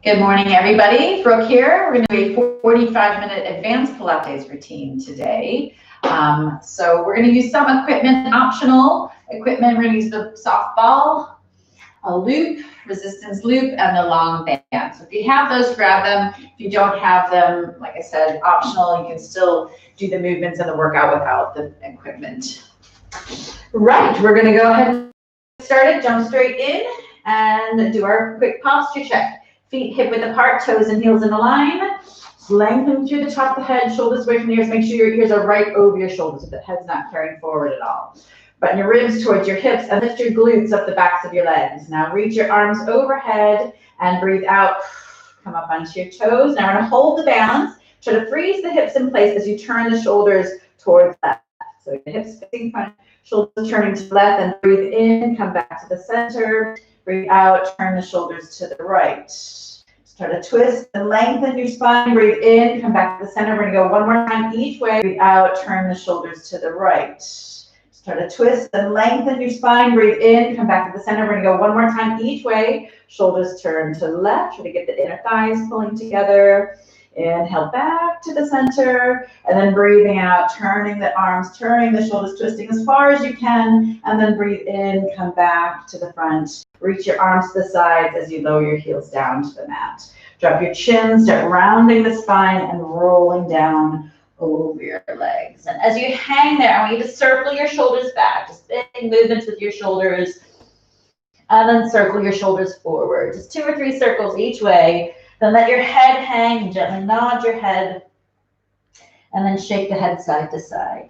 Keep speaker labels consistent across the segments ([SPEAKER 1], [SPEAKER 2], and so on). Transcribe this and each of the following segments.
[SPEAKER 1] Good morning, everybody. Brooke here. We're going to do a 45-minute advanced Pilates routine today. So we're going to use some equipment, optional equipment. We're going to use the soft ball, a loop, resistance loop, and the long band. So if you have those, grab them. If you don't have them, like I said, optional. You can still do the movements and the workout without the equipment. Right, we're going to go ahead and get started. Jump straight in and do our quick posture check. Feet hip width apart, toes and heels in a line. Lengthen through the top of the head, shoulders away from the ears. Make sure your ears are right over your shoulders, so the head's not carrying forward at all. Button your ribs towards your hips and lift your glutes up the backs of your legs. Now reach your arms overhead and breathe out. Come up onto your toes. Now we're going to hold the balance. Try to freeze the hips in place as you turn the shoulders towards left. So the hips facing front, shoulders turning to the left, and breathe in. Come back to the center. Breathe out. Turn the shoulders to the right. Start to twist and lengthen your spine. Breathe in, come back to the center. We're going to go one more time each way. Breathe out, turn the shoulders to the right. Start to twist and lengthen your spine. Breathe in, come back to the center. We're going to go one more time each way. Shoulders turn to the left. Try to get the inner thighs pulling together. Inhale back to the center. And then breathing out, turning the arms, turning the shoulders, twisting as far as you can. And then breathe in, come back to the front. Reach your arms to the sides as you lower your heels down to the mat. Drop your chin, start rounding the spine and rolling down over your legs. And as you hang there, I want you to circle your shoulders back. Just big movements with your shoulders. And then circle your shoulders forward. Just 2 or 3 circles each way. Then let your head hang. Gently nod your head. And then shake the head side to side.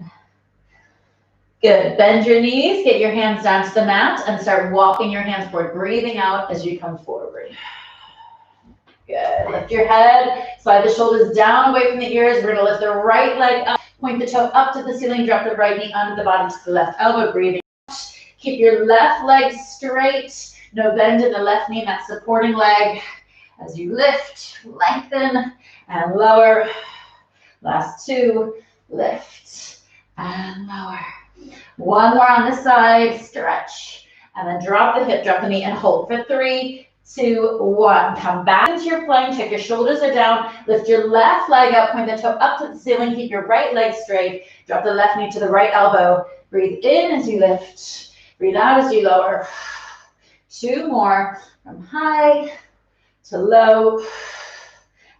[SPEAKER 1] Good. Bend your knees, get your hands down to the mat, and start walking your hands forward, breathing out as you come forward. Good. Lift your head, slide the shoulders down away from the ears. We're going to lift the right leg up, point the toe up to the ceiling, drop the right knee under the body to the left elbow, breathing out. Keep your left leg straight, no bend in the left knee, that supporting leg. As you lift, lengthen, and lower. Last 2, lift, and lower. One more on this side, stretch, and then drop the hip, drop the knee, and hold for 3, 2, 1. Come back into your plank, check your shoulders are down, lift your left leg up, point the toe up to the ceiling, keep your right leg straight, drop the left knee to the right elbow, breathe in as you lift, breathe out as you lower. 2 more, from high to low.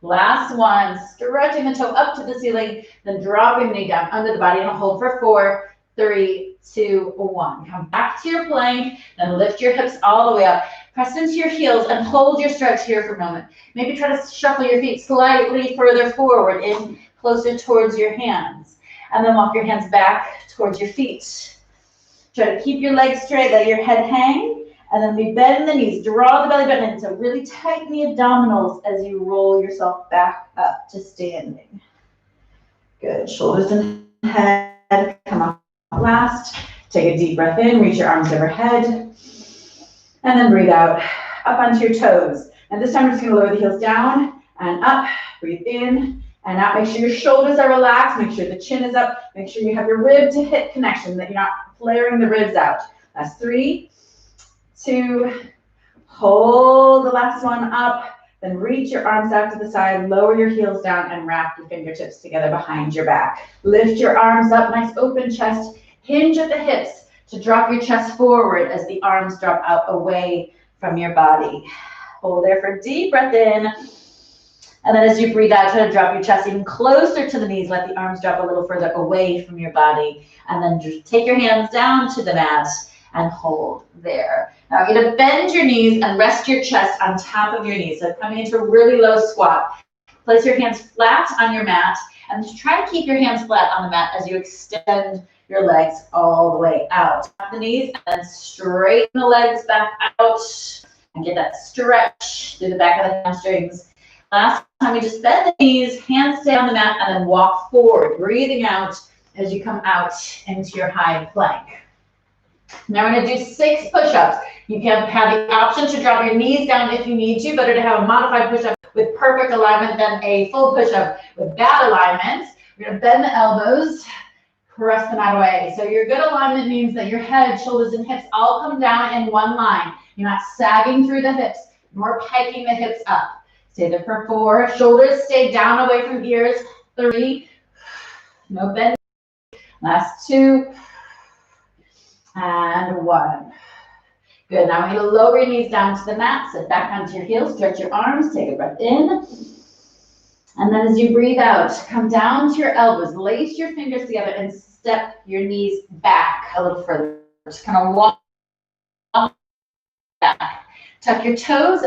[SPEAKER 1] Last one, stretching the toe up to the ceiling, then dropping the knee down under the body, and hold for 4, 3, 2, 1. Come back to your plank, then lift your hips all the way up. Press into your heels and hold your stretch here for a moment. Maybe try to shuffle your feet slightly further forward, in closer towards your hands. And then walk your hands back towards your feet. Try to keep your legs straight, let your head hang. And then we bend the knees, draw the belly button in. So really tighten the abdominals as you roll yourself back up to standing. Good. Shoulders and head come up last. Take a deep breath in, reach your arms overhead. And then breathe out, up onto your toes. And this time we're just going to lower the heels down and up. Breathe in and out. Make sure your shoulders are relaxed. Make sure the chin is up. Make sure you have your rib to hip connection, that you're not flaring the ribs out. That's 3, 2, hold the last one up, then reach your arms out to the side, lower your heels down, and wrap your fingertips together behind your back. Lift your arms up, nice open chest, hinge at the hips to drop your chest forward as the arms drop out away from your body. Hold there for a deep breath in, and then as you breathe out, try to drop your chest even closer to the knees, let the arms drop a little further away from your body, and then just take your hands down to the mat and hold there. Now you're going to bend your knees and rest your chest on top of your knees. So coming into a really low squat. Place your hands flat on your mat and just try to keep your hands flat on the mat as you extend your legs all the way out. Tap the knees and then straighten the legs back out and get that stretch through the back of the hamstrings. Last time, you just bend the knees, hands stay on the mat, and then walk forward, breathing out as you come out into your high plank. Now we're going to do 6 push-ups. You can have the option to drop your knees down if you need to. Better to have a modified push-up with perfect alignment than a full push-up with bad alignment. We're going to bend the elbows, press them out away. So your good alignment means that your head, shoulders, and hips all come down in one line. You're not sagging through the hips, nor piking the hips up. Stay there for 4. Shoulders stay down away from ears. 3. No bend. Last 2. And 1. Good. Now we're going to lower your knees down to the mat. Sit back onto your heels. Stretch your arms. Take a breath in. And then as you breathe out, come down to your elbows. Lace your fingers together and step your knees back a little further. Just kind of walk back. Tuck your toes.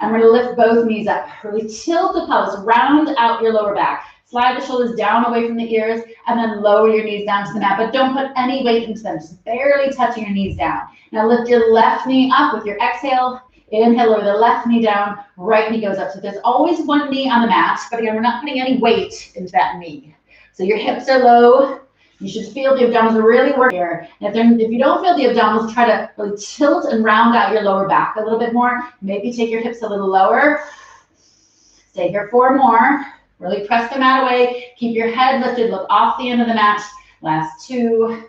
[SPEAKER 1] And we're going to lift both knees up. Really tilt the pelvis. Round out your lower back. Slide the shoulders down away from the ears. And then lower your knees down to the mat. But don't put any weight into them. Just barely touching your knees down. Now lift your left knee up with your exhale. Inhale, lower the left knee down, right knee goes up. So there's always one knee on the mat, but again, we're not putting any weight into that knee. So your hips are low. You should feel the abdominals really work here. And if you don't feel the abdominals, try to really tilt and round out your lower back a little bit more. Maybe take your hips a little lower. Stay here 4 more. Really press the mat away. Keep your head lifted, look off the end of the mat. Last 2.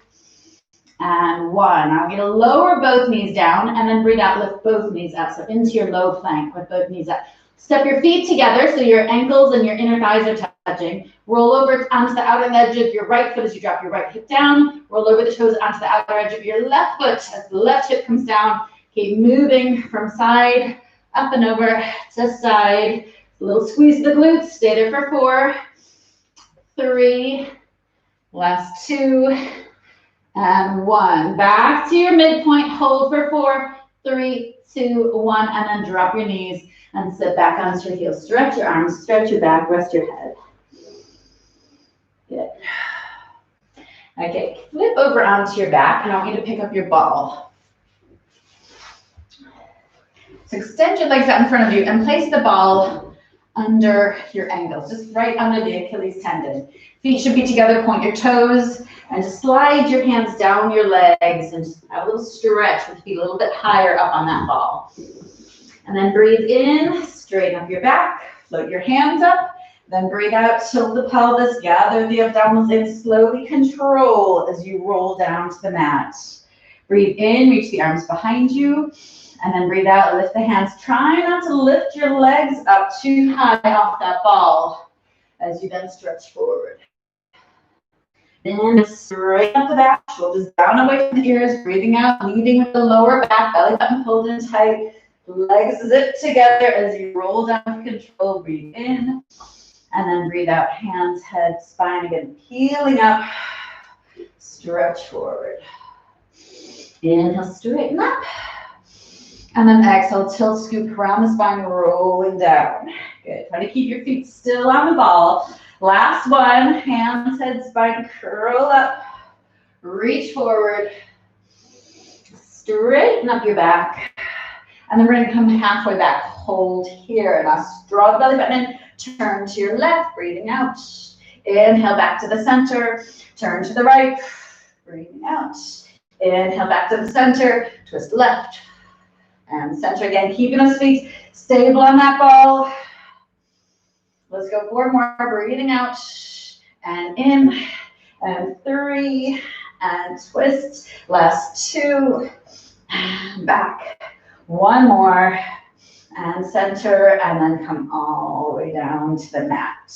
[SPEAKER 1] And 1. Now I'm going to lower both knees down and then breathe out, lift both knees up. So into your low plank with both knees up. Step your feet together so your ankles and your inner thighs are touching. Roll over onto the outer edge of your right foot as you drop your right hip down. Roll over the toes onto the outer edge of your left foot as the left hip comes down. Keep moving from side, up and over to side. A little squeeze of the glutes. Stay there for 4, 3, last 2. And 1. Back to your midpoint. Hold for 4, 3, 2, 1. And then drop your knees and sit back onto your heels. Stretch your arms, stretch your back, rest your head. Good. Okay, flip over onto your back, and I want you to pick up your ball. So extend your legs out in front of you and place the ball under your ankles, just right under the Achilles tendon. Feet should be together, point your toes, and just slide your hands down your legs and just have a little stretch with feet a little bit higher up on that ball. And then breathe in, straighten up your back, float your hands up, then breathe out, tilt the pelvis, gather the abdominals in, slowly control as you roll down to the mat. Breathe in, reach the arms behind you, and then breathe out, lift the hands. Try not to lift your legs up too high off that ball as you then stretch forward. Then straighten up the back, shoulders down away from the ears, breathing out, leading with the lower back, belly button pulled in tight, legs zip together as you roll down with control. Breathe in, and then breathe out, hands, head, spine, again, peeling up, stretch forward. Inhale, straighten up, and then exhale, tilt, scoop around the spine, rolling down. Good, try to keep your feet still on the ball. Last 1, hands, head, spine, curl up, reach forward, straighten up your back, and then we're going to come halfway back, hold here, now draw the belly button in, turn to your left, breathing out, inhale back to the center, turn to the right, breathing out, inhale back to the center, twist left, and center again, keeping those feet stable on that ball. Let's go 4 more, breathing out, and in, and 3, and twist, last 2, and back, 1 more, and center, and then come all the way down to the mat.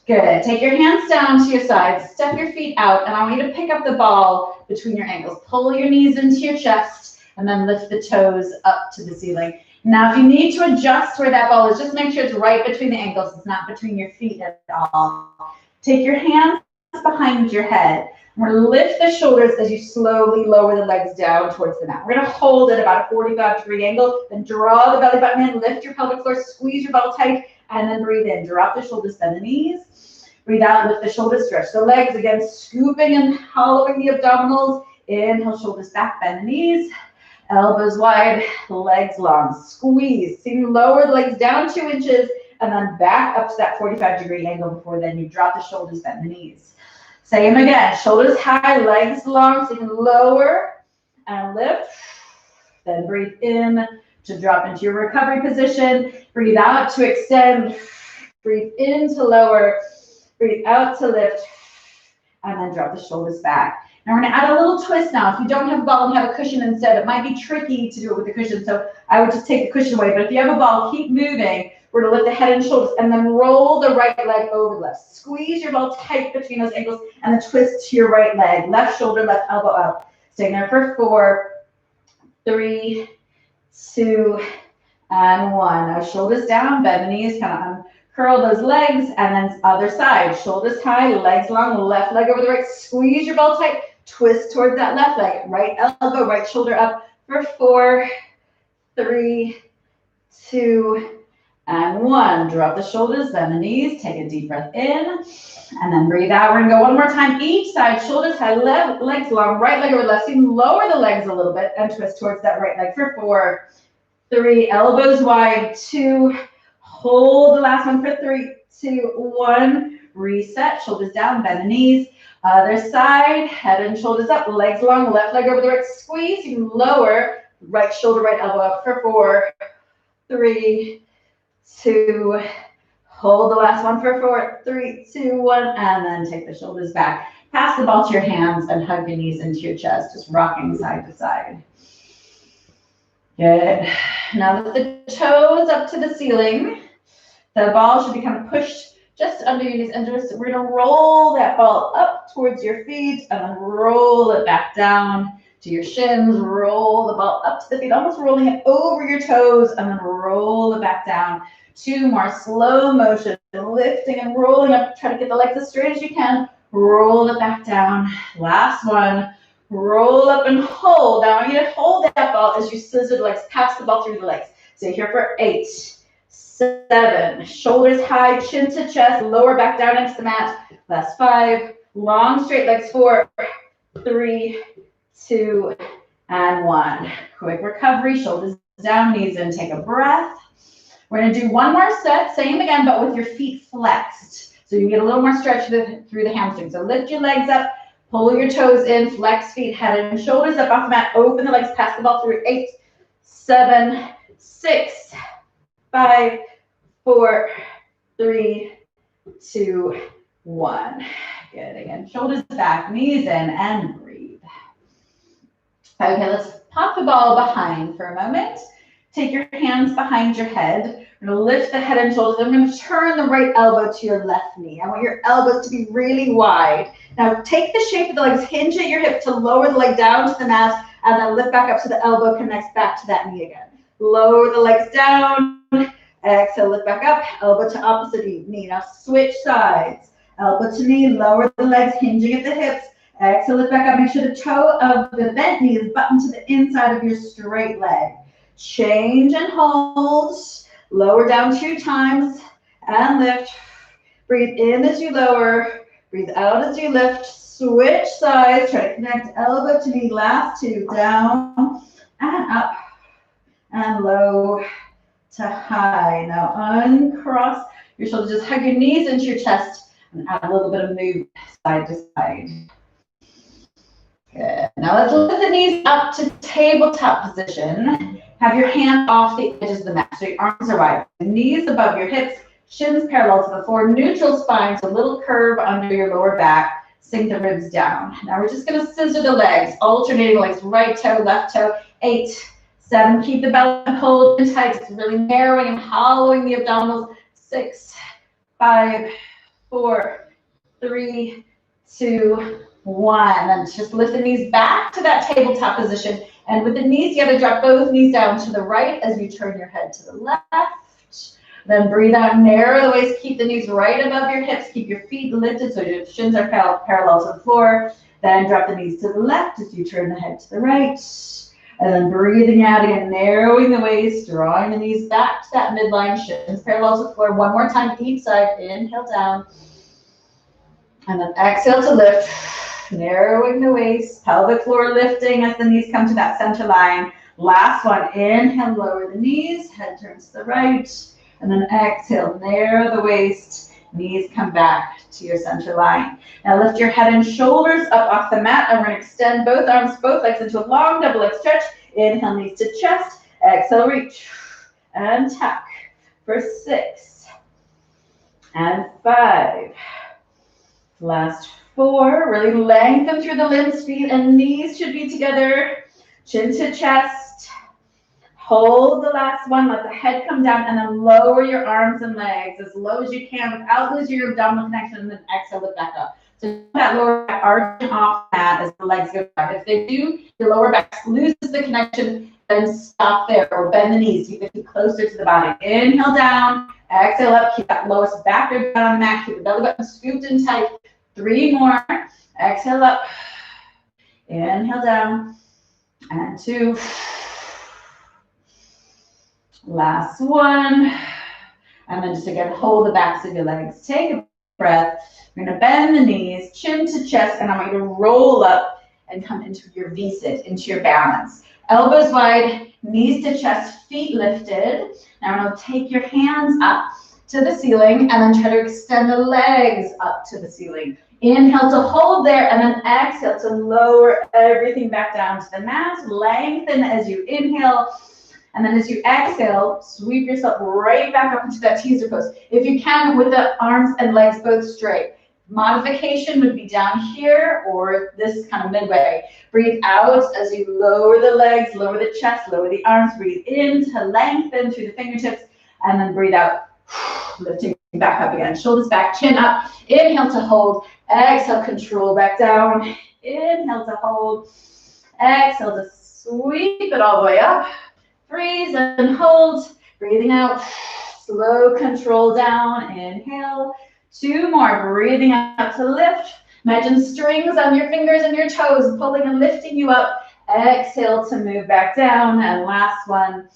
[SPEAKER 1] Good, take your hands down to your sides, step your feet out, and I want you to pick up the ball between your ankles. Pull your knees into your chest, and then lift the toes up to the ceiling. Now, if you need to adjust where that ball is, just make sure it's right between the ankles. It's not between your feet at all. Take your hands behind your head. We're going to lift the shoulders as you slowly lower the legs down towards the mat. We're going to hold at about a 45-degree angle, then draw the belly button in, lift your pelvic floor, squeeze your belt tight, and then breathe in. Drop the shoulders, bend the knees. Breathe out, lift the shoulders, stretch the legs. Again, scooping and hollowing the abdominals. Inhale, shoulders back, bend the knees. Elbows wide, legs long. Squeeze. So you lower the legs down 2 inches and then back up to that 45-degree angle before then you drop the shoulders, bend the knees. Same again. Shoulders high, legs long. So you can lower and lift. Then breathe in to drop into your recovery position. Breathe out to extend. Breathe in to lower. Breathe out to lift. And then drop the shoulders back. Now we're going to add a little twist now. If you don't have a ball and have a cushion instead, it might be tricky to do it with the cushion. So I would just take the cushion away. But if you have a ball, keep moving. We're gonna lift the head and shoulders and then roll the right leg over the left. Squeeze your ball tight between those ankles and then twist to your right leg. Left shoulder, left elbow up. Staying there for 4, 3, 2, and 1. Now shoulders down, bend the knees, kind of curl those legs, and then other side. Shoulders high, legs long, left leg over the right. Squeeze your ball tight, twist towards that left leg. Right elbow, right shoulder up for 4, 3, 2, and 1. Drop the shoulders, bend the knees, take a deep breath in, and then breathe out. We're gonna go one more time, each side, shoulders high, legs long, right leg over left. So you lower the legs a little bit and twist towards that right leg for 4, 3, elbows wide, 2, hold the last one for 3, 2, 1, reset, shoulders down, bend the knees, other side, head and shoulders up, legs long, left leg over the right, squeeze, you lower, right shoulder, right elbow up for 4, 3, 2, hold the last one for 4, 3, 2, 1, and then take the shoulders back. Pass the ball to your hands and hug your knees into your chest, just rocking side to side. Good. Now lift the toes up to the ceiling. The ball should be kind of pushed just under your knees, and just we're gonna roll that ball up towards your feet and then roll it back down to your shins. Roll the ball up to the feet, almost rolling it over your toes, and then roll it back down. 2 more, slow motion, lifting and rolling up. Try to get the legs as straight as you can. Roll it back down. Last one. Roll up and hold. Now I want you to hold that ball as you scissor the legs, pass the ball through the legs. So here for 8, 7, shoulders high, chin to chest, lower back down into the mat. Last 5, long straight legs, 4, 3, 2, and 1. Quick recovery, shoulders down, knees in, take a breath. We're gonna do one more set, same again, but with your feet flexed. So you get a little more stretch through the hamstrings. So lift your legs up, pull your toes in, flex feet, head and shoulders up off the mat, open the legs, pass the ball through. 8, 7, 6, 5, 4, 3, 2, 1. Good, again, shoulders back, knees in, and breathe. Okay, let's pop the ball behind for a moment. Take your hands behind your head. We're gonna lift the head and shoulders. I'm gonna turn the right elbow to your left knee. I want your elbows to be really wide. Now take the shape of the legs, hinge at your hip to lower the leg down to the mat, and then lift back up so the elbow connects back to that knee again. Lower the legs down, exhale, lift back up, elbow to opposite knee. Now switch sides, elbow to knee, lower the legs, hinging at the hips. Exhale, lift back up, make sure the toe of the bent knee is buttoned to the inside of your straight leg. Change and hold, lower down 2 times, and lift. Breathe in as you lower, breathe out as you lift. Switch sides, try to connect elbow to knee, last 2, down, and up, and low to high. Now uncross your shoulders, just hug your knees into your chest, and add a little bit of movement side to side. Good. Now let's lift the knees up to tabletop position. Have your hand off the edges of the mat, so your arms are wide. Knees above your hips, shins parallel to the floor, neutral spine, so a little curve under your lower back. Sink the ribs down. Now we're just gonna scissor the legs, alternating legs, right toe, left toe. 8, 7, keep the belly pulled in tight. It's really narrowing and hollowing the abdominals. 6, 5, 4, 3, 2, 1. Then just lift the knees back to that tabletop position. And with the knees together, drop both knees down to the right as you turn your head to the left. Then breathe out, narrow the waist, keep the knees right above your hips, keep your feet lifted so your shins are parallel to the floor. Then drop the knees to the left as you turn the head to the right. And then breathing out again, narrowing the waist, drawing the knees back to that midline, shins parallel to the floor. One more time, each side, inhale down. And then exhale to lift. Narrowing the waist, pelvic floor lifting as the knees come to that center line. Last one, inhale, lower the knees, head turns to the right, and then exhale, narrow the waist, knees come back to your center line. Now lift your head and shoulders up off the mat, and we're gonna extend both arms, both legs into a long double leg stretch. Inhale, knees to chest, exhale, reach, and tuck for 6, and 5. Last 4, really lengthen through the limbs, feet and knees should be together. Chin to chest. Hold the last one, let the head come down, and then lower your arms and legs as low as you can without losing your abdominal connection, and then exhale, lift back up. So that lower back arching off that as the legs go back. If they do, your lower back loses the connection, then stop there or bend the knees. You can get closer to the body. Inhale down, exhale up, keep that lowest back rib down on the mat, keep the belly button scooped in tight. 3 more, exhale up, inhale down, and 2. Last one. And then just again, hold the backs of your legs. Take a breath. You're going to bend the knees, chin to chest, and I want you to roll up and come into your V-sit, into your balance. Elbows wide, knees to chest, feet lifted. Now I'm going to take your hands up to the ceiling and then try to extend the legs up to the ceiling. Inhale to hold there, and then exhale to lower everything back down to the mat. Lengthen as you inhale. And then as you exhale, sweep yourself right back up into that teaser pose. If you can, with the arms and legs both straight. Modification would be down here or this kind of midway. Breathe out as you lower the legs, lower the chest, lower the arms. Breathe in to lengthen through the fingertips, and then breathe out, lifting back up again. Shoulders back, chin up. Inhale to hold. Exhale, control back down. Inhale to hold. Exhale to sweep it all the way up. Freeze and hold, breathing out, slow control down, inhale, 2 more, breathing out to lift. Imagine strings on your fingers and your toes, pulling and lifting you up. Exhale to move back down, and last one,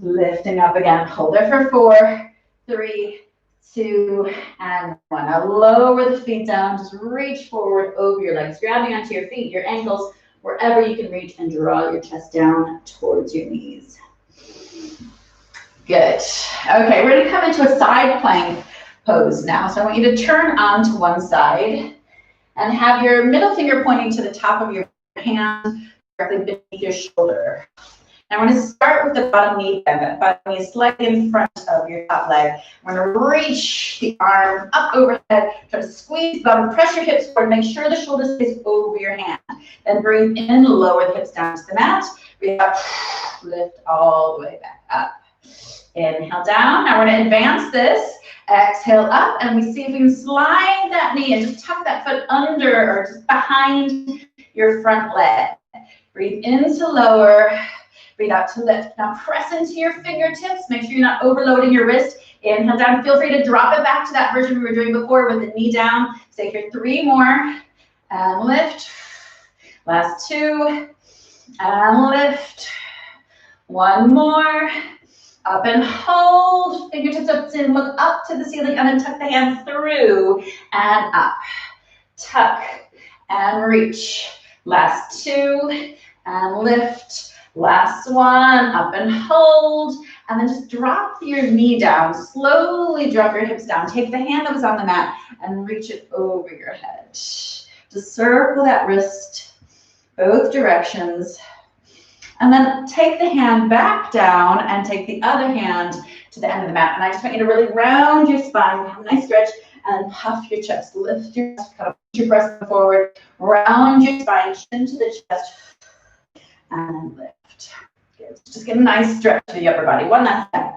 [SPEAKER 1] lifting up again. Hold there for 4, 3, 2, and 1. Now lower the feet down, just reach forward over your legs, grabbing onto your feet, your ankles, wherever you can reach, and draw your chest down towards your knees. Good. Okay, we're going to come into a side plank pose now. So I want you to turn onto one side and have your middle finger pointing to the top of your hand directly beneath your shoulder. Now we're going to start with the bottom knee bend. That bottom knee is slightly in front of your top leg. We're going to reach the arm up overhead, try to squeeze the bottom, press your hips forward, make sure the shoulder stays over your hand. Then breathe in, lower the hips down to the mat. Breathe out, lift all the way back up. Inhale down. Now we're going to advance this. Exhale up, and we see if we can slide that knee and just tuck that foot under or just behind your front leg. Breathe in to lower. Breathe out to lift. Now press into your fingertips. Make sure you're not overloading your wrist. Inhale down. Feel free to drop it back to that version we were doing before with the knee down. Stay here. 3 more. And lift. Last 2. And lift. 1 more. Up and hold. Fingertips up and look up to the ceiling, and then tuck the hands through and up. Tuck and reach. Last 2. And lift. Last one, up and hold, and then just drop your knee down. Slowly drop your hips down. Take the hand that was on the mat and reach it over your head. Just circle that wrist both directions. And then take the hand back down and take the other hand to the end of the mat. And I just want you to really round your spine, have a nice stretch, and puff your chest. Lift your chest, kind of push your breast forward, round your spine, chin to the chest, and lift. Good. Just get a nice stretch to the upper body. One last time.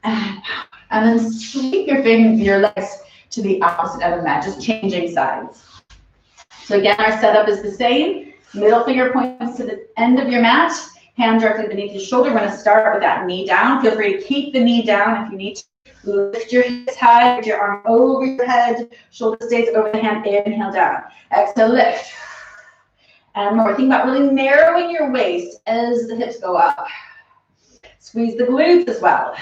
[SPEAKER 1] And then sweep your legs to the opposite end of the mat, just changing sides. So again, our setup is the same. Middle finger points to the end of your mat, hand directly beneath your shoulder. We're going to start with that knee down. Feel free to keep the knee down if you need to. Lift your hips high, lift your arm over your head, shoulder stays over the hand, inhale down. Exhale, lift. And more. Think about really narrowing your waist as the hips go up. Squeeze the glutes as well.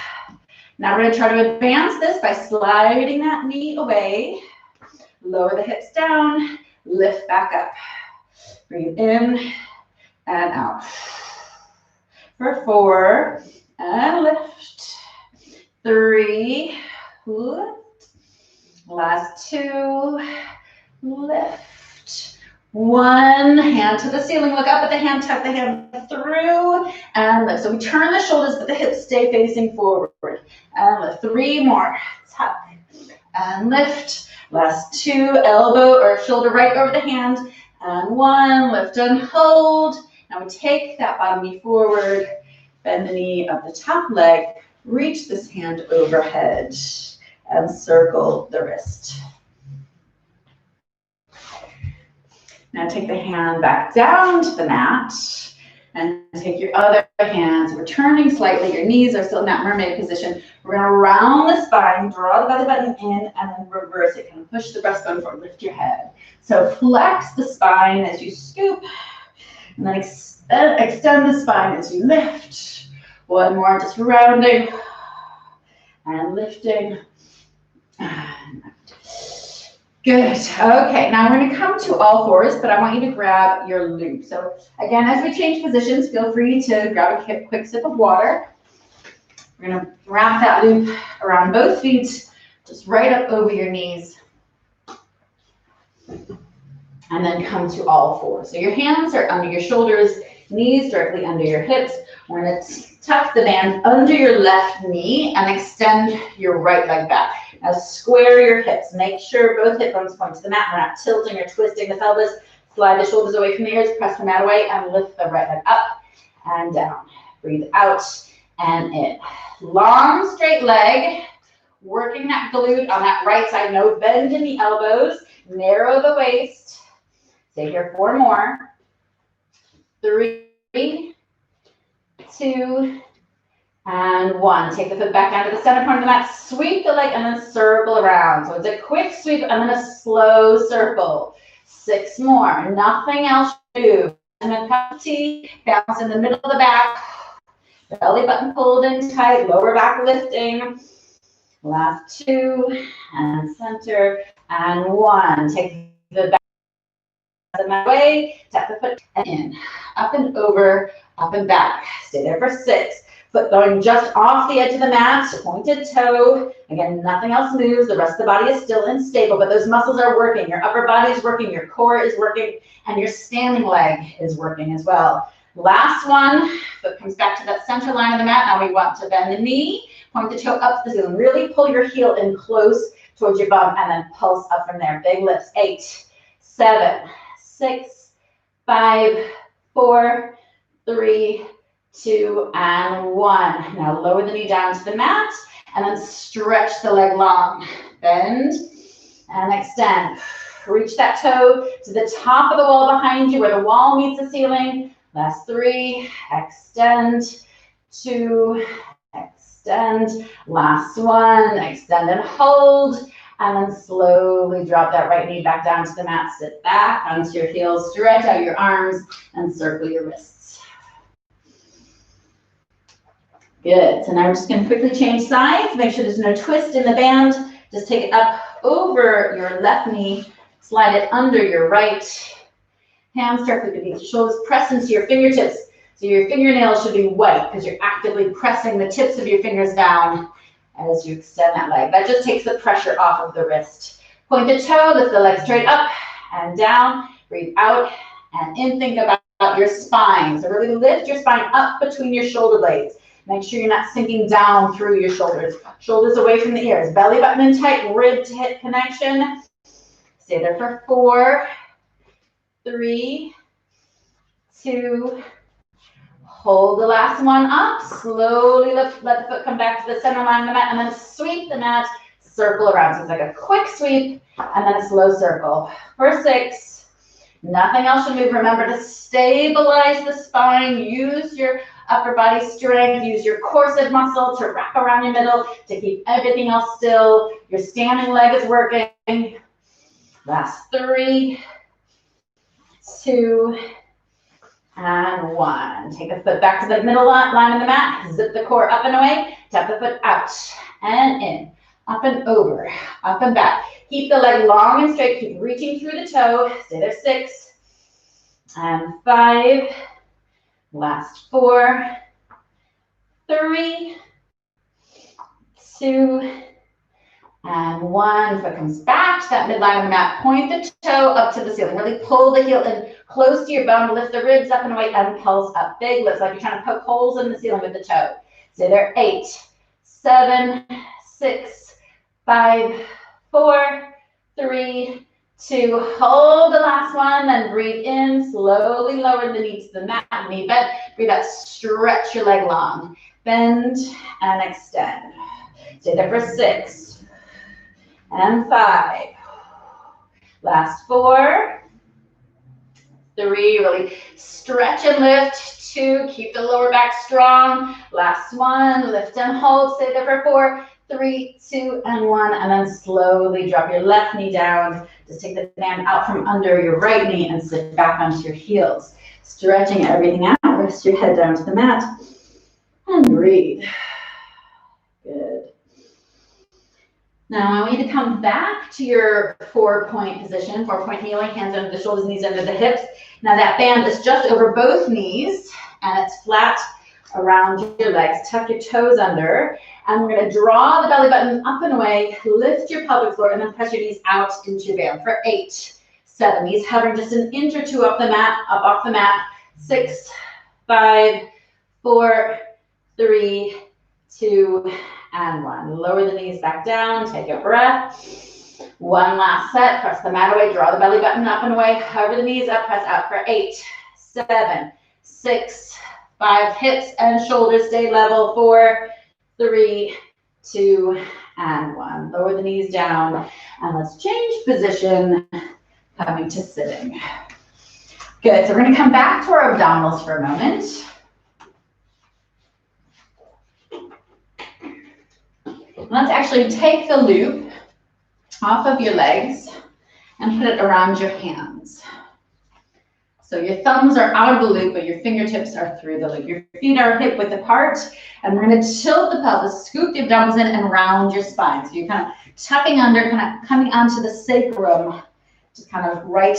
[SPEAKER 1] Now we're going to try to advance this by sliding that knee away. Lower the hips down. Lift back up. Breathe in and out. For 4. And lift. 3. Lift. Last 2. Lift. 1, hand to the ceiling, look up at the hand, tuck the hand through, and lift. So we turn the shoulders, but the hips stay facing forward. And lift. 3 more. Tuck and lift. Last 2, elbow or shoulder right over the hand. And 1, lift and hold. Now we take that bottom knee forward, Bend the knee of the top leg, reach this hand overhead, and circle the wrist. Now take the hand back down to the mat, and take your other hands, returning slightly. Your knees are still in that mermaid position. We're gonna round the spine, draw the belly button in, and then reverse it. Kind of push the breastbone forward, lift your head. So flex the spine as you scoop, and then extend the spine as you lift. One more, just rounding and lifting. Good. Okay, now we're going to come to all fours, but I want you to grab your loop. So again, as we change positions, feel free to grab a quick sip of water. We're going to wrap that loop around both feet, just right up over your knees. And then come to all fours. So your hands are under your shoulders, knees directly under your hips. We're going to tuck the band under your left knee and extend your right leg back. Now square your hips. Make sure both hip bones point to the mat. We're not tilting or twisting the pelvis. Slide the shoulders away from the ears, press the mat away, and lift the right leg up and down. Breathe out and in. Long, straight leg. Working that glute on that right side. No bend in the elbows. Narrow the waist. Stay here 4 more. 3, 2, and 1. Take the foot back down to the center point of the mat. Sweep the leg and then circle around. So it's a quick sweep and then a slow circle. 6 more. Nothing else to do. And then cup of tea. Bounce in the middle of the back. Belly button pulled in tight. Lower back lifting. Last 2. And center. And 1. Take the back the mat away. Tap the foot and in. Up and over. Up and back. Stay there for 6. Foot going just off the edge of the mat, pointed toe. Again, nothing else moves. The rest of the body is still unstable, but those muscles are working. Your upper body is working, your core is working, and your standing leg is working as well. Last one, foot comes back to that center line of the mat. Now we want to bend the knee, point the toe up to the ceiling. Really pull your heel in close towards your bum, and then pulse up from there. Big lifts. 8, 7, 6, 5, 4, 3, 2, and 1. Now lower the knee down to the mat and then stretch the leg long. Bend and extend. Reach that toe to the top of the wall behind you where the wall meets the ceiling. Last 3, extend, 2, extend. Last 1, extend and hold. And then slowly drop that right knee back down to the mat. Sit back onto your heels, stretch out your arms, and circle your wrists. Good. So now we're just going to quickly change sides. Make sure there's no twist in the band. Just take it up over your left knee. Slide it under your right. Hands directly beneath your shoulders. Press into your fingertips. So your fingernails should be white because you're actively pressing the tips of your fingers down as you extend that leg. That just takes the pressure off of the wrist. Point the toe. Lift the leg straight up and down. Breathe out and in. Think about your spine. So really lift your spine up between your shoulder blades. Make sure you're not sinking down through your shoulders. Shoulders away from the ears. Belly button in tight, rib to hip connection. Stay there for 4, 3, 2. Hold the last one up. Slowly let the foot come back to the center line of the mat and then sweep the mat, circle around. So it's like a quick sweep and then a slow circle. For 6. Nothing else should move. Remember to stabilize the spine. Use your upper body strength. Use your corset muscle to wrap around your middle to keep everything else still. Your standing leg is working. Last 3, 2, and 1. Take the foot back to the middle line of the mat. Zip the core up and away. Tap the foot out and in. Up and over. Up and back. Keep the leg long and straight. Keep reaching through the toe. Stay there. 6 and 5. Last 4, 3, 2, and 1. Foot comes back to that midline of the mat. Point the toe up to the ceiling. Really pull the heel in close to your bone. Lift the ribs up and away and pulse up. Big lifts like you're trying to poke holes in the ceiling with the toe. Stay there. 8, 7, 6, 5, 4, 3, 2, hold the last one, then breathe in, slowly lower the knee to the mat, knee bend, breathe out, stretch your leg long, bend and extend. Stay there for 6 and 5, last 4, 3, really stretch and lift, 2, keep the lower back strong, last 1, lift and hold, stay there for 4, 3, 2, and 1, and then slowly drop your left knee down. Just take the band out from under your right knee and sit back onto your heels. Stretching everything out, rest your head down to the mat, and breathe. Good. Now I want you to come back to your 4-point position, 4-point kneeling, hands under the shoulders, knees under the hips. Now that band is just over both knees, and it's flat around your legs. Tuck your toes under, and we're going to draw the belly button up and away, lift your pelvic floor, and then press your knees out into your band for 8, 7. Knees hovering just an inch or 2 up the mat, up off the mat. 6, 5, 4, 3, 2, and 1. Lower the knees back down, take a breath. 1 last set, press the mat away, draw the belly button up and away, hover the knees up, press out for 8, 7, 6, 5, hips and shoulders stay level, 4, 3, 2, and 1. Lower the knees down, and let's change position, coming to sitting. Good, so we're gonna come back to our abdominals for a moment. Let's actually take the loop off of your legs and put it around your hands. So your thumbs are out of the loop, but your fingertips are through the loop. Your feet are hip width apart, and we're going to tilt the pelvis, scoop the abdominals in and round your spine. So you're kind of tucking under, kind of coming onto the sacrum, just kind of right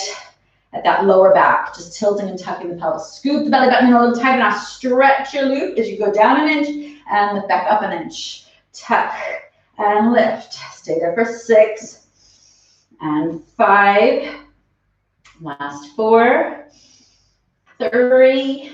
[SPEAKER 1] at that lower back, just tilting and tucking the pelvis. Scoop the belly button in a little tighter. Now stretch your loop as you go down an inch and lift back up an inch. Tuck and lift. Stay there for 6 and 5. Last 4, 3,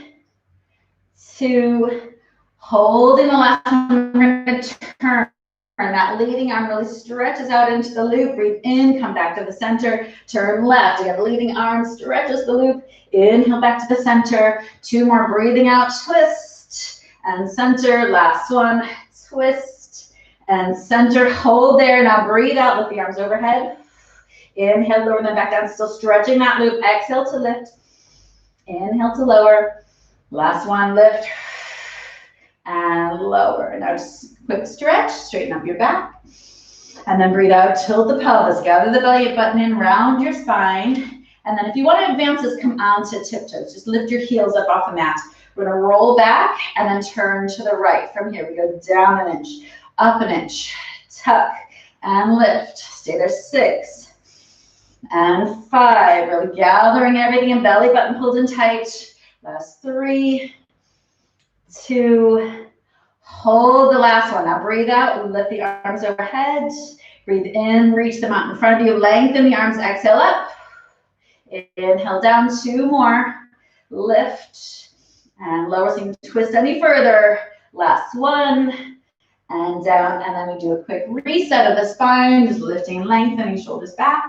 [SPEAKER 1] 2, holding the last one. We're going to turn. That leading arm really stretches out into the loop. Breathe in, come back to the center. Turn left. Again, the leading arm stretches the loop. Inhale back to the center. 2 more. Breathing out, twist and center. Last one, twist and center. Hold there. Now breathe out. Lift the arms overhead. Inhale, lower them back down, still stretching that loop. Exhale to lift. Inhale to lower. Last one, lift. And lower. Now just quick stretch, straighten up your back. And then breathe out, tilt the pelvis, gather the belly button in, round your spine. And then if you want to advance this, come onto tiptoes. Just lift your heels up off the mat. We're going to roll back and then turn to the right. From here, we go down an inch, up an inch, tuck and lift. Stay there, 6. And 5, really gathering everything in, belly button pulled in tight. Last 3, 2, hold the last one. Now breathe out and lift the arms overhead. Breathe in, reach them out in front of you. Lengthen the arms, exhale up. Inhale down, 2 more. Lift and lower, so you can twist any further. Last one. And down, and then we do a quick reset of the spine, just lifting, lengthening, shoulders back.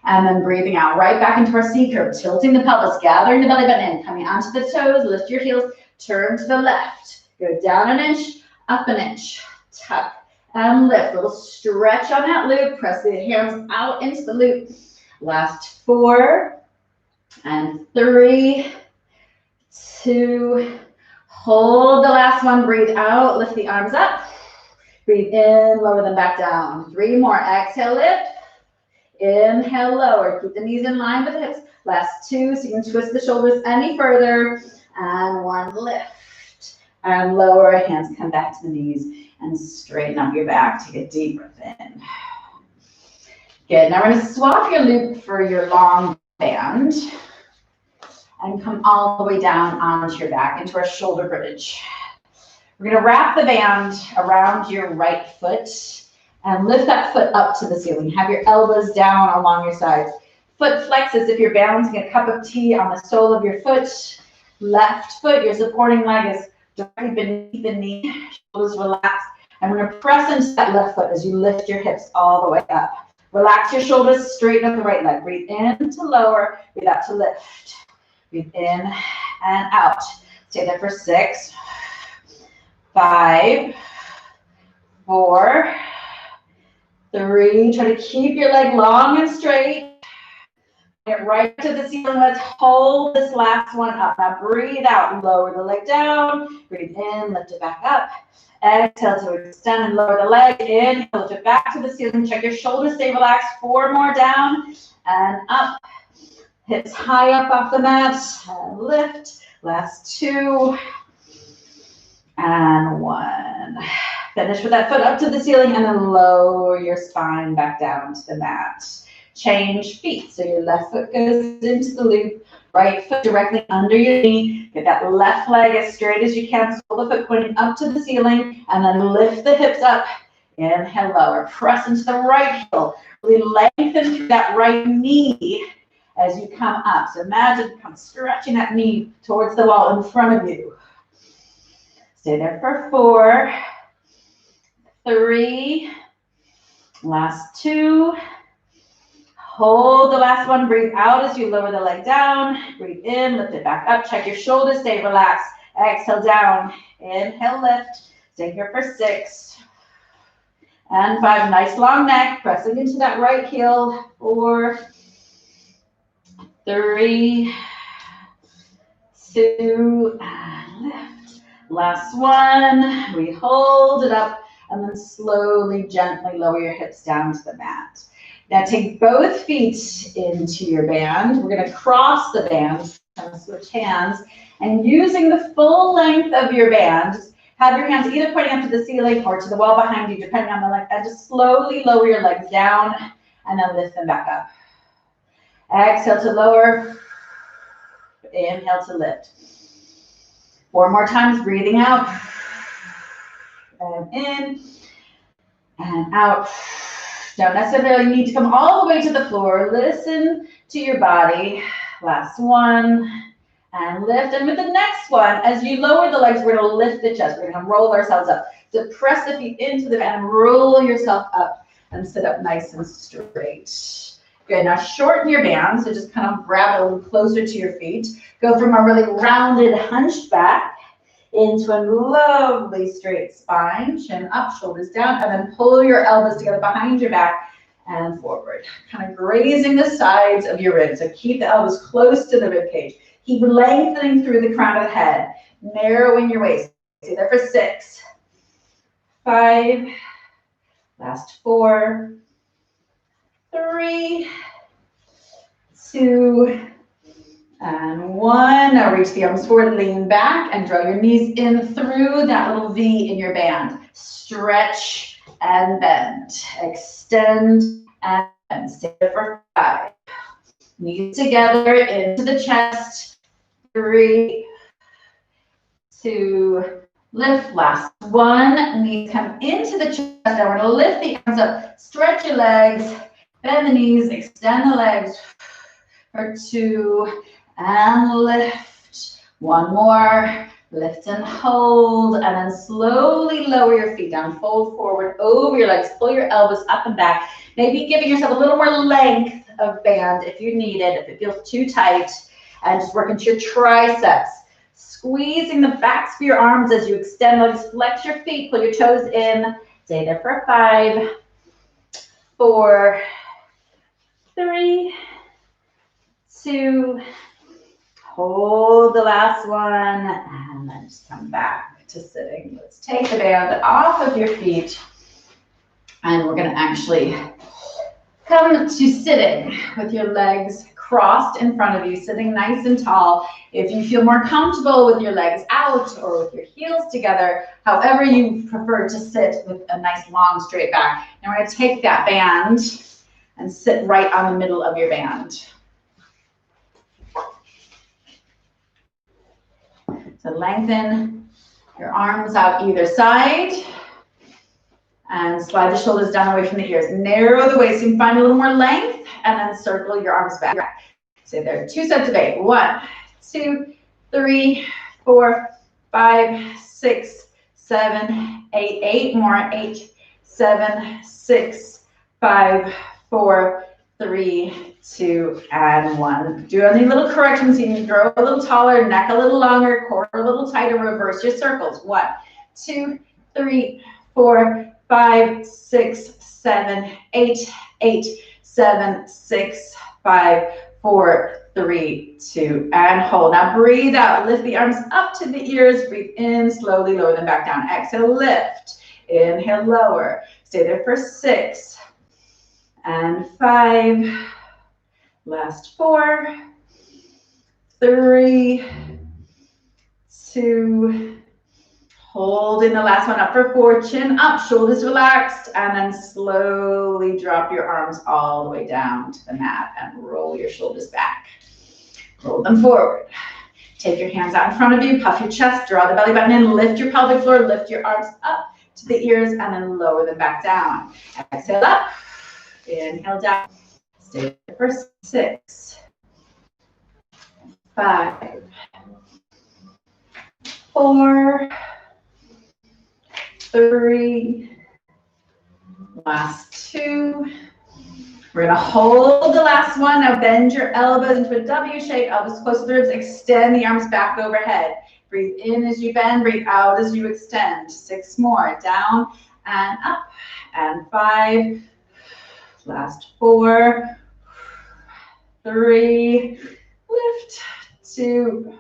[SPEAKER 1] And then breathing out right back into our C curve, tilting the pelvis, gathering the belly button in, coming onto the toes, lift your heels, turn to the left, go down an inch, up an inch, tuck and lift. Little stretch on that loop, press the hands out into the loop. Last 4 and 3, 2, hold the last one, breathe out, lift the arms up, breathe in, lower them back down. 3 more, exhale, lift. Inhale, lower. Keep the knees in line with the hips. Last 2, so you can twist the shoulders any further. And 1, lift. And lower. Hands come back to the knees and straighten up your back. Take a deep breath in. Good. Now we're going to swap your loop for your long band. And come all the way down onto your back into our shoulder bridge. We're going to wrap the band around your right foot. And lift that foot up to the ceiling. Have your elbows down along your sides. Foot flexes if you're balancing a cup of tea on the sole of your foot. Left foot, your supporting leg is directly beneath the knee. Shoulders relax. And we're going to press into that left foot as you lift your hips all the way up. Relax your shoulders, straighten up the right leg. Breathe in to lower, breathe out to lift. Breathe in and out. Stay there for 6, 5, 4, 3. Try to keep your leg long and straight. Get right to the ceiling. Let's hold this last one up. Now breathe out, lower the leg down. Breathe in, lift it back up. Exhale to extend and lower the leg. Inhale, lift it back to the ceiling. Check your shoulders, stay relaxed. 4 more down and up. Hips high up off the mat. And lift. Last 2 and 1. Finish with that foot up to the ceiling and then lower your spine back down to the mat. Change feet. So your left foot goes into the loop, right foot directly under your knee. Get that left leg as straight as you can. Sole the foot pointing up to the ceiling and then lift the hips up. Inhale, lower. Press into the right heel. Really lengthen through that right knee as you come up. So imagine kind of stretching that knee towards the wall in front of you. Stay there for 4, 3, last 2. Hold the last one. Breathe out as you lower the leg down. Breathe in, lift it back up. Check your shoulders, stay relaxed. Exhale down. Inhale, lift. Stay here for 6 and 5. Nice long neck. Pressing into that right heel. 4, 3, 2, and lift. Last one. We hold it up and then slowly, gently lower your hips down to the mat. Now take both feet into your band. We're going to cross the band, kind of switch hands, and using the full length of your band, have your hands either pointing up to the ceiling or to the wall behind you, depending on the length, and just slowly lower your legs down and then lift them back up. Exhale to lower. Inhale to lift. 4 more times, breathing out. And in and out. Don't necessarily need to come all the way to the floor. Listen to your body. Last one. And lift. And with the next one, as you lower the legs, we're going to lift the chest. We're going to roll ourselves up. So press the feet into the band and roll yourself up and sit up nice and straight. Good. Now shorten your band. So just kind of grab it a little closer to your feet. Go from a really rounded, hunched back into a lovely straight spine, chin up, shoulders down, and then pull your elbows together behind your back and forward. Kind of grazing the sides of your ribs. So keep the elbows close to the rib cage. Keep lengthening through the crown of the head, narrowing your waist. Stay there for 6, 5, last 4, 3, 2, and 1. Now reach the arms forward, lean back, and draw your knees in through that little V in your band. Stretch and bend. Extend and bend. Stay there for 5. Knees together into the chest. 3, 2, lift. Last 1. Knees come into the chest. Now we're going to lift the arms up. Stretch your legs. Bend the knees. Extend the legs. For 2. And lift. 1 more. Lift and hold. And then slowly lower your feet down. Fold forward over your legs. Pull your elbows up and back. Maybe giving yourself a little more length of band if you need it, if it feels too tight. And just work into your triceps. Squeezing the backs of your arms as you extend legs. Flex your feet. Pull your toes in. Stay there for 5, 4, 3, 2, hold the last one, and then just come back to sitting. Let's take the band off of your feet, and we're going to actually come to sitting with your legs crossed in front of you, sitting nice and tall. If you feel more comfortable with your legs out or with your heels together, however you prefer to sit with a nice long straight back. Now we're going to take that band and sit right on the middle of your band. So lengthen your arms out either side and slide the shoulders down away from the ears. Narrow the waist and find a little more length and then circle your arms back. So there are 2 sets of 8. 1, 2, 3, 4, 5, 6, 7, 8. 8 more. 8, 7, 6, 5, 4, 3, 2, and 1. Do any little corrections. You can grow a little taller, neck a little longer, core a little tighter. Reverse your circles. 1, 2, 3, 4, 5, 6, 7, 8, 8, 7, 6, 5, 4, 3, 2, and hold. Now breathe out. Lift the arms up to the ears. Breathe in, slowly lower them back down. Exhale, lift. Inhale, lower. Stay there for 6 and 5. Last 4, 3, 2, holding the last one up for 4, chin up, shoulders relaxed, and then slowly drop your arms all the way down to the mat and roll your shoulders back. Roll them forward. Take your hands out in front of you, puff your chest, draw the belly button in, lift your pelvic floor, lift your arms up to the ears, and then lower them back down. Exhale up, inhale down. Stay there for 6, 5, 4, 3, last 2. We're gonna hold the last one. Now bend your elbows into a W shape, elbows close to the ribs, extend the arms back overhead. Breathe in as you bend, breathe out as you extend. 6 more, down and up, and 5, last 4, 3, lift, 2,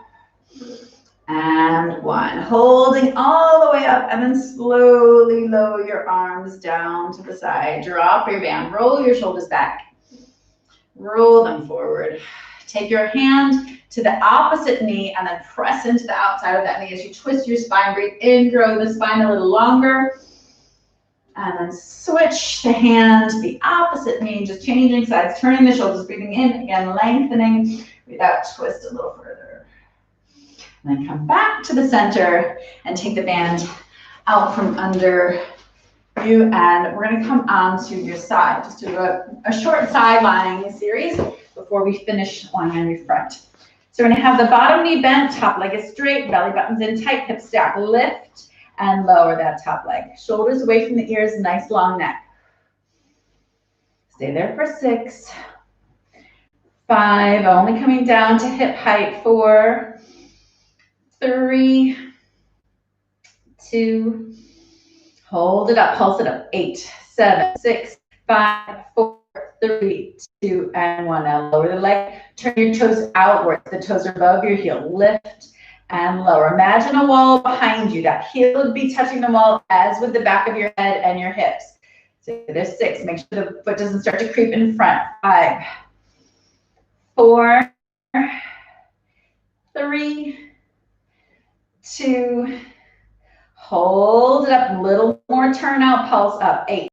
[SPEAKER 1] and 1. Holding all the way up, and then slowly lower your arms down to the side. Drop your band, roll your shoulders back, roll them forward. Take your hand to the opposite knee and then press into the outside of that knee as you twist your spine. Breathe in, grow the spine a little longer. And then switch the hand to the opposite knee, just changing sides, turning the shoulders, breathing in, again, lengthening. Breathe out, twist a little further. And then come back to the center and take the band out from under you. And we're gonna come onto your side. Just do a short side lying series before we finish lying on your front. So we're gonna have the bottom knee bent, top leg is straight, belly button's in tight, hips stack, lift, and lower that top leg. Shoulders away from the ears, nice long neck. Stay there for 6, 5, only coming down to hip height. 4, 3, 2, hold it up, pulse it up. 8, 7, 6, 5, 4, 3, 2, and 1. Now lower the leg, turn your toes outwards. The toes are above your heel. Lift and lower. Imagine a wall behind you. That heel would be touching the wall as with the back of your head and your hips. So there's 6. Make sure the foot doesn't start to creep in front. 5, 4, 3, 2, hold it up. A little more turn out, pulse up. 8,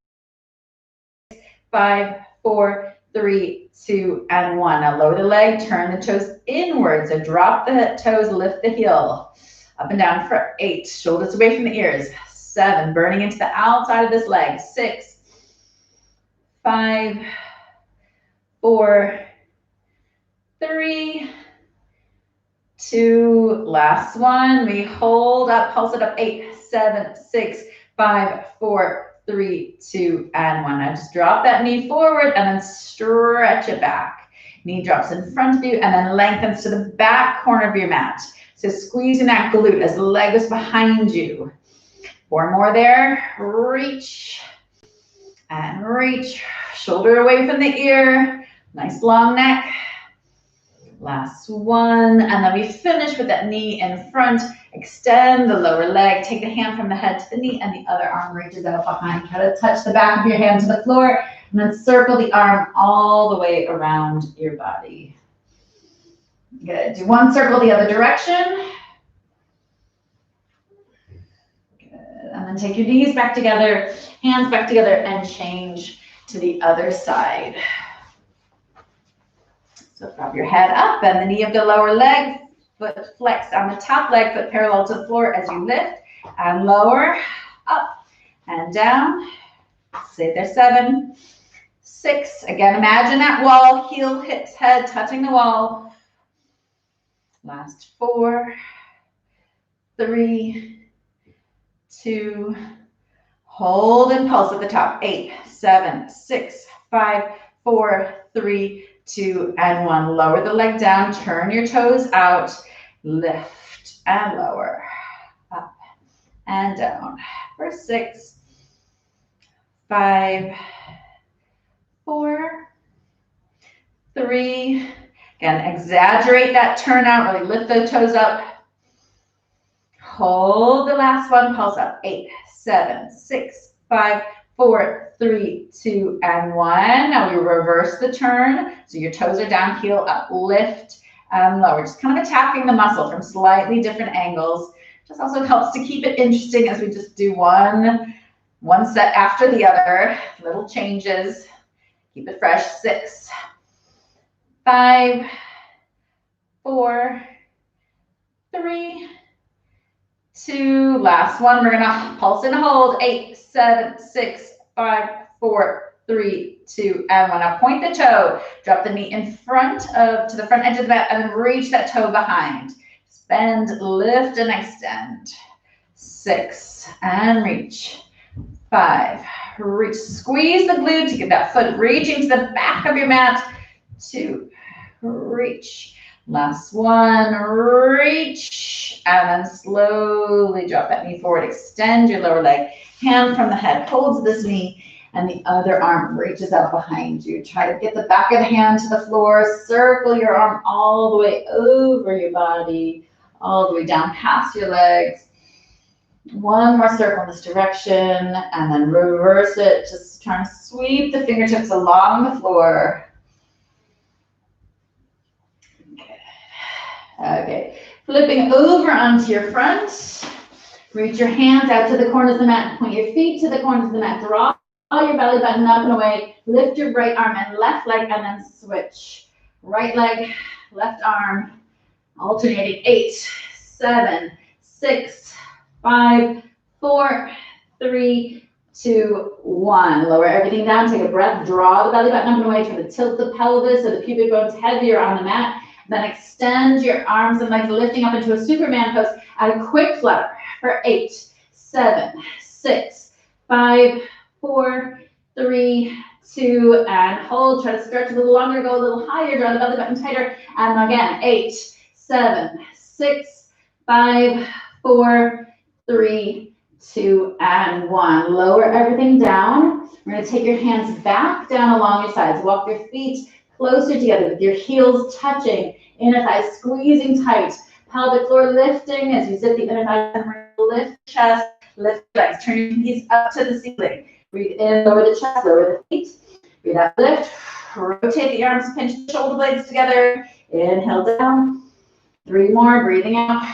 [SPEAKER 1] 5, 4, 3, 2, and 1. Now lower the leg, turn the toes inward. So drop the toes, lift the heel. Up and down for 8. Shoulders away from the ears. 7, burning into the outside of this leg. 6, 5, 4, 3, 2, last one. We hold up, pulse it up. 8, 7, 6, 5, 4, 3, 2, and 1. Now just drop that knee forward and then stretch it back. Knee drops in front of you and then lengthens to the back corner of your mat. So squeezing that glute as the leg is behind you. 4 more there. Reach and reach. Shoulder away from the ear. Nice long neck. Last one. And then we finish with that knee in front. Extend the lower leg. Take the hand from the head to the knee and the other arm reaches out behind. Try to touch the back of your hand to the floor and then circle the arm all the way around your body. Good. Do one circle the other direction. Good. And then take your knees back together, hands back together, and change to the other side. So prop your head up, bend the knee of the lower leg, foot flexed on the top leg, foot parallel to the floor as you lift and lower, up and down. Stay there. 7, 6. Again, imagine that wall, heel, hips, head touching the wall. Last 4, 3, 2, hold and pulse at the top. 8, 7, 6, 5, 4, 3, 2, and 1. Lower the leg down, turn your toes out, lift and lower, up and down. For 6, 5, 4, 3. Again, exaggerate that turn out, really lift the toes up. Hold the last one, pulse up. 8, 7, 6, 5, 4, 3, 2, and 1. Now we reverse the turn. So your toes are down, heel up, lift and lower. Just kind of attacking the muscle from slightly different angles. Just also helps to keep it interesting as we just do one set after the other. Little changes. Keep it fresh. 6, 5, 4, 3, 2. Last one. We're gonna pulse and hold. 8, 7, 6, 5, 4, 3, 2, and 1. Now point the toe. Drop the knee in front to the front edge of the mat, and then reach that toe behind. Bend, lift, and extend. 6, and reach. 5, reach. Squeeze the glute to get that foot reaching to the back of your mat. 2, reach. Last one, reach, and then slowly drop that knee forward. Extend your lower leg. Hand from the head holds this knee, and the other arm reaches out behind you. Try to get the back of the hand to the floor. Circle your arm all the way over your body, all the way down past your legs. One more circle in this direction, and then reverse it. Just try and sweep the fingertips along the floor. Okay, flipping over onto your front. Reach your hands out to the corners of the mat. Point your feet to the corners of the mat. Draw your belly button up and away. Lift your right arm and left leg, and then switch. Right leg, left arm. Alternating. 8, 7, 6, 5, 4, 3, 2, 1. Lower everything down. Take a breath. Draw the belly button up and away. Try to tilt the pelvis so the pubic bone's heavier on the mat. Then extend your arms and legs, lifting up into a Superman pose. Add a quick flutter for 8, 7, 6, 5, 4, 3, 2, and hold. Try to stretch a little longer, go a little higher, draw the belly button tighter. And again, 8, 7, 6, 5, 4, 3, 2, and 1. Lower everything down. We're going to take your hands back down along your sides. Walk your feet closer together with your heels touching, inner thighs squeezing tight, pelvic floor lifting as you zip the inner thighs, lift chest, lift legs, turn your knees up to the ceiling. Breathe in, lower the chest, lower the feet. Breathe out, lift, rotate the arms, pinch the shoulder blades together. Inhale down. 3 more, breathing out.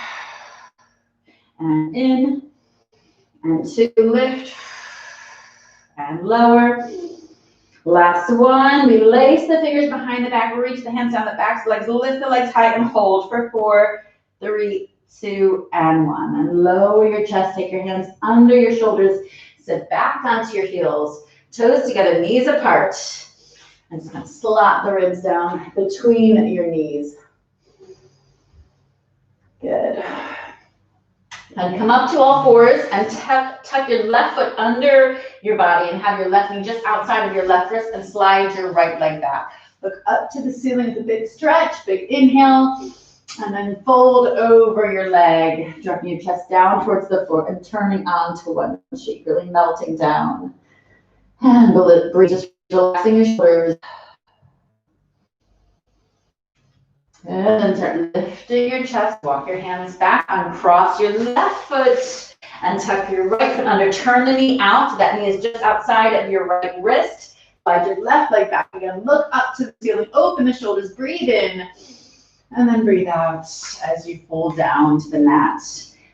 [SPEAKER 1] And in, and 2, lift, and lower. Last one, we lace the fingers behind the back, reach the hands down the back, legs, lift the legs high and hold for 4, 3, 2, and 1. And lower your chest, take your hands under your shoulders, sit back onto your heels, toes together, knees apart. And just kind of slot the ribs down between your knees. Good. And come up to all fours and tuck your left foot under your body and have your left knee just outside of your left wrist and slide your right leg back. Look up to the ceiling with a big stretch, big inhale, and then fold over your leg, dropping your chest down towards the floor and turning onto one cheek, really melting down. And breathe, just relaxing your shoulders. And start lifting your chest, walk your hands back, uncross your left foot, and tuck your right foot under. Turn the knee out, that knee is just outside of your right wrist. Slide your left leg back again, look up to the ceiling, open the shoulders, breathe in, and then breathe out as you fold down to the mat.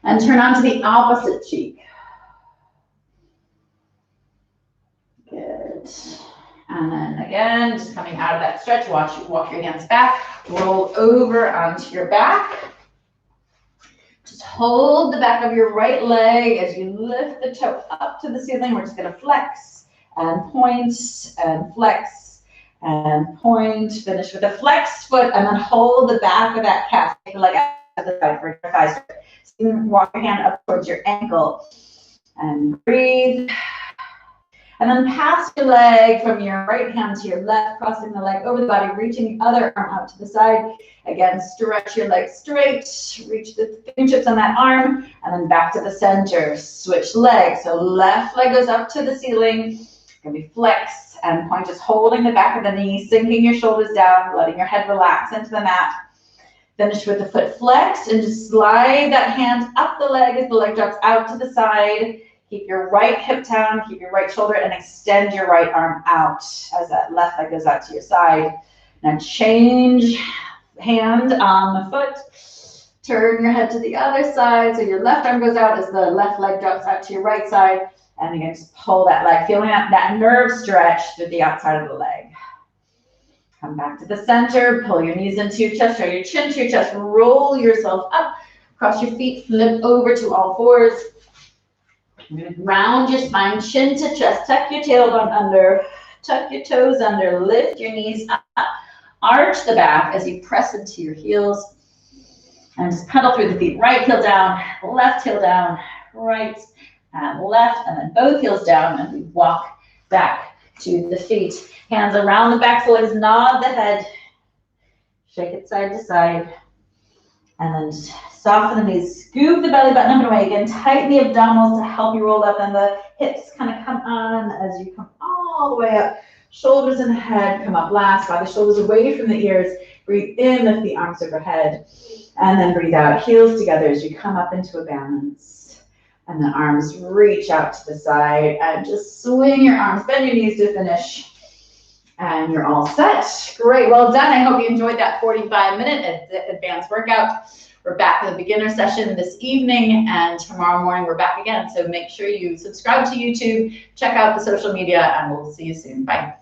[SPEAKER 1] And turn onto the opposite cheek. Good. And then again, just coming out of that stretch, walk your hands back, roll over onto your back. Just hold the back of your right leg as you lift the toe up to the ceiling. We're just going to flex and point and flex and point. Finish with a flexed foot and then hold the back of that calf. Take the leg out to the side for your thigh stretch. So walk your hand up towards your ankle and breathe. And then pass your leg from your right hand to your left, crossing the leg over the body, reaching the other arm out to the side. Again, stretch your leg straight, reach the fingertips on that arm, and then back to the center. Switch legs. So left leg goes up to the ceiling. Gonna be flex and point, just holding the back of the knee, sinking your shoulders down, letting your head relax into the mat. Finish with the foot flex and just slide that hand up the leg as the leg drops out to the side. Keep your right hip down, keep your right shoulder, and extend your right arm out as that left leg goes out to your side. Now change hand on the foot. Turn your head to the other side so your left arm goes out as the left leg drops out to your right side. And again, just pull that leg, feeling that nerve stretch through the outside of the leg. Come back to the center, pull your knees into your chest, show your chin to your chest, roll yourself up, cross your feet, flip over to all fours. You're going to ground your spine, chin to chest, tuck your tailbone under, tuck your toes under, lift your knees up, arch the back as you press into your heels, and just pedal through the feet. Right heel down, left heel down, right and left, and then both heels down, and we walk back to the feet. Hands around the back, so legs, nod the head, shake it side to side, and then soften the knees, scoop the belly button up and away. Again, tighten the abdominals to help you roll up, and the hips kind of come on as you come all the way up. Shoulders and head come up last, by the shoulders away from the ears. Breathe in, lift the arms overhead, and then breathe out, heels together as you come up into a balance. And the arms reach out to the side, and just swing your arms, bend your knees to finish. And you're all set. Great, well done. I hope you enjoyed that 45-minute advanced workout. We're back with a beginner session this evening, and tomorrow morning we're back again. So make sure you subscribe to YouTube, check out the social media, and we'll see you soon. Bye.